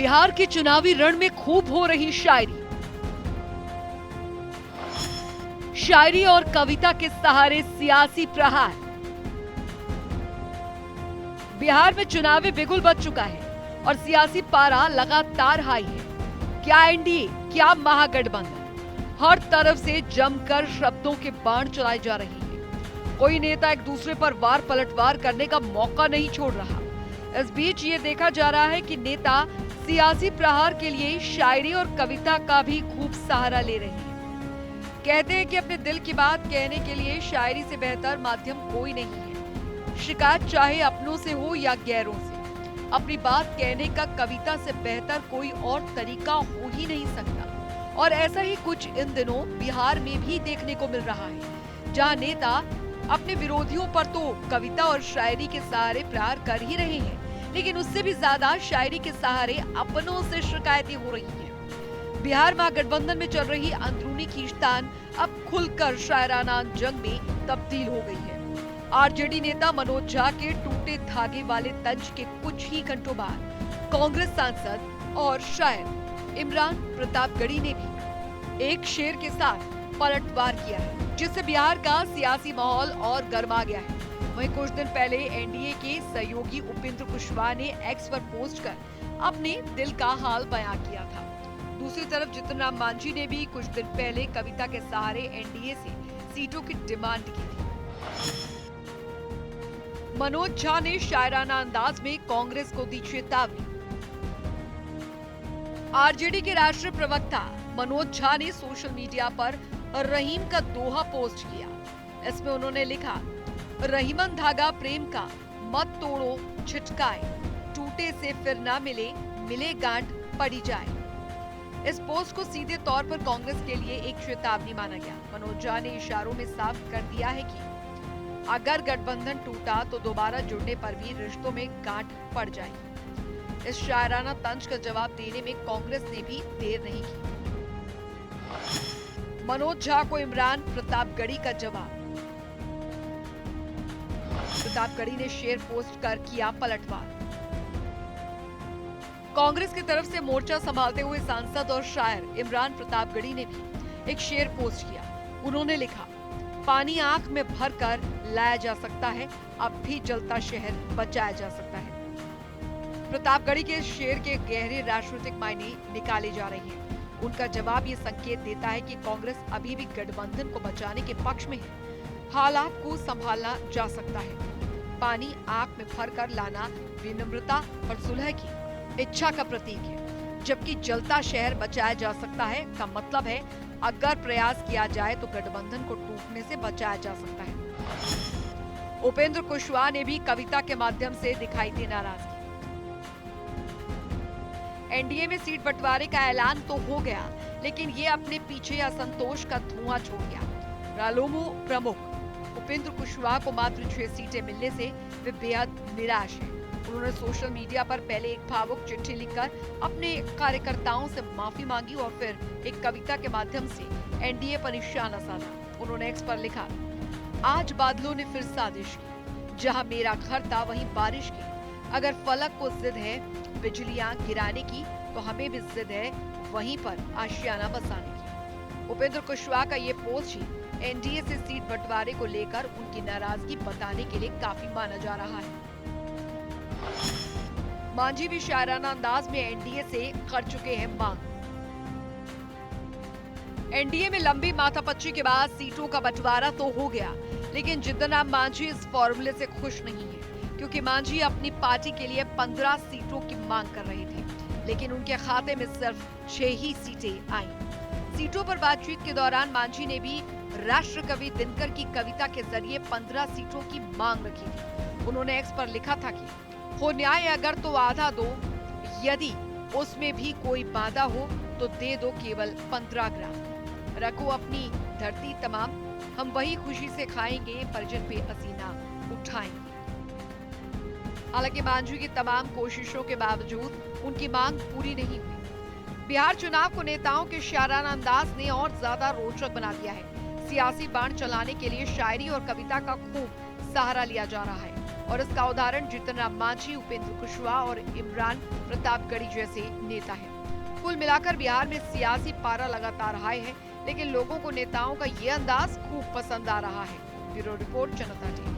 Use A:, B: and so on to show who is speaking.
A: बिहार के चुनावी रण में खूब हो रही शायरी। शायरी और कविता के सहारे सियासी प्रहार। बिहार में चुनावी बिगुल बज चुका है और सियासी पारा लगातार हाई है। क्या एनडीए, क्या महागठबंधन, हर तरफ से जमकर शब्दों के बाण चलाए जा रहे हैं। कोई नेता एक दूसरे पर वार पलटवार करने का मौका नहीं छोड़ रहा। इस बीच ये देखा जा रहा है कि नेता सियासी प्रहार के लिए शायरी और कविता का भी खूब सहारा ले रहे हैं। कहते हैं कि अपने दिल की बात कहने के लिए शायरी से बेहतर माध्यम कोई नहीं है। शिकायत चाहे अपनों से हो या गैरों से, अपनी बात कहने का कविता से बेहतर कोई और तरीका हो ही नहीं सकता। और ऐसा ही कुछ इन दिनों बिहार में भी देखने को मिल रहा है, जहां नेता अपने विरोधियों पर तो कविता और शायरी के सहारे प्रहार कर ही रहे हैं, लेकिन उससे भी ज्यादा शायरी के सहारे अपनों से शिकायतें हो रही हैं। बिहार महागठबंधन में चल रही अंदरूनी खींचतान अब खुलकर शायराना जंग में तब्दील हो गई है। आरजेडी नेता मनोज झा के टूटे धागे वाले तंज के कुछ ही घंटों बाद कांग्रेस सांसद और शायर इमरान प्रतापगढ़ी ने भी एक शेर के साथ पलटवार किया है, जिससे बिहार का सियासी माहौल और गर्मा गया है। वहीं कुछ दिन पहले एनडीए के सहयोगी उपेंद्र कुशवाहा ने एक्स पर पोस्ट कर अपने दिल का हाल बयां किया था। दूसरी तरफ जितन राम मांझी ने भी कुछ दिन पहले कविता के सहारे एनडीए से सीटों की डिमांड की थी। मनोज झा ने शायराना अंदाज में कांग्रेस को दी चेतावनी। आरजेडी के राष्ट्रीय प्रवक्ता मनोज झा ने सोशल मीडिया पर रहीम का दोहा पोस्ट किया। इसमें उन्होंने लिखा, रहीमन धागा प्रेम का मत तोड़ो छिटकाए, टूटे से फिर ना मिले, मिले गांठ पड़ी जाए। इस पोस्ट को सीधे तौर पर कांग्रेस के लिए एक चेतावनी माना गया। मनोज झा ने इशारों में साफ कर दिया है कि अगर गठबंधन टूटा तो दोबारा जुड़ने पर भी रिश्तों में गांठ पड़ जाएगी। इस शायराना तंज का जवाब देने में कांग्रेस ने भी देर नहीं की। मनोज झा को इमरान प्रतापगढ़ी का जवाब। प्रतापगढ़ी ने शेर पोस्ट कर किया पलटवार। कांग्रेस की तरफ से मोर्चा संभालते हुए सांसद और शायर इमरान प्रतापगढ़ी ने भी एक शेर पोस्ट किया। उन्होंने लिखा, पानी आंख में भरकर लाया जा सकता है, अब भी जलता शहर बचाया जा सकता है। प्रतापगढ़ी के शेर के गहरे राजनीतिक मायने निकाले जा रहे हैं। उनका जवाब ये संकेत देता है कि कांग्रेस अभी भी गठबंधन को बचाने के पक्ष में है। हालात को संभालना जा सकता है। पानी आंख में भरकर लाना विनम्रता और सुलह की इच्छा का प्रतीक है, जबकि जलता शहर बचाया जा सकता है का मतलब है अगर प्रयास किया जाए तो गठबंधन को टूटने से बचाया जा सकता है। उपेंद्र कुशवाहा ने भी कविता के माध्यम से दिखाई दी नाराजगी। एनडीए में सीट बंटवारे का ऐलान तो हो गया, लेकिन ये अपने पीछे असंतोष का धुआं छोड़ गया। रालोमो प्रमुख उपेंद्र कुशवाहा को मात्र 6 सीटें मिलने से वे बेहद निराश हैं। उन्होंने सोशल मीडिया पर पहले एक भावुक चिट्ठी लिखकर अपने कार्यकर्ताओं से माफी मांगी और फिर एक कविता के माध्यम से एनडीए पर निशाना साधा। उन्होंने एक्स पर लिखा, आज बादलों ने फिर साजिश की, जहां मेरा घर था वहीं बारिश की। अगर फलक को जिद है बिजलियां गिराने की, तो हमें भी जिद है वहीं पर आशियाना बसाने की। उपेंद्र कुशवाहा का ये पोस्ट ही एनडीए से सीट बंटवारे को लेकर उनकी नाराजगी बताने के लिए काफी माना जा रहा है। मांझी भी शायराना अंदाज में एनडीए से कर चुके हैं मांग। एनडीए में लंबी माथापच्ची के बाद सीटों का बंटवारा तो हो गया, लेकिन जितन राम मांझी इस फॉर्मूले से खुश नहीं है, क्योंकि मांझी अपनी पार्टी के लिए 15 सीटों की मांग कर रहे थे, लेकिन उनके खाते में सिर्फ 6 ही सीटें आईं। सीटों पर बातचीत के दौरान मांझी ने भी राष्ट्रकवि दिनकर की कविता के जरिए 15 सीटों की मांग रखी थी। उन्होंने एक्स पर लिखा था कि हो न्याय अगर तो आधा दो, यदि उसमें भी कोई बाधा हो तो दे दो केवल 15 ग्राम। रखो अपनी धरती तमाम, हम वही खुशी से खाएंगे, परिजन पे पसीना उठाएंगे। हालांकि मांझी की तमाम कोशिशों के बावजूद उनकी मांग पूरी नहीं हुई। बिहार चुनाव को नेताओं के शायराना अंदाज ने और ज्यादा रोचक बना दिया है। सियासी बाण चलाने के लिए शायरी और कविता का खूब सहारा लिया जा रहा है। और इसका उदाहरण जीतन राम मांझी, उपेंद्र कुशवाहा और इमरान प्रतापगढ़ी जैसे नेता हैं। कुल मिलाकर बिहार में सियासी पारा लगातार हाई है, लेकिन लोगों को नेताओं का ये अंदाज खूब पसंद आ रहा है। ब्यूरो रिपोर्ट, जनता टीवी।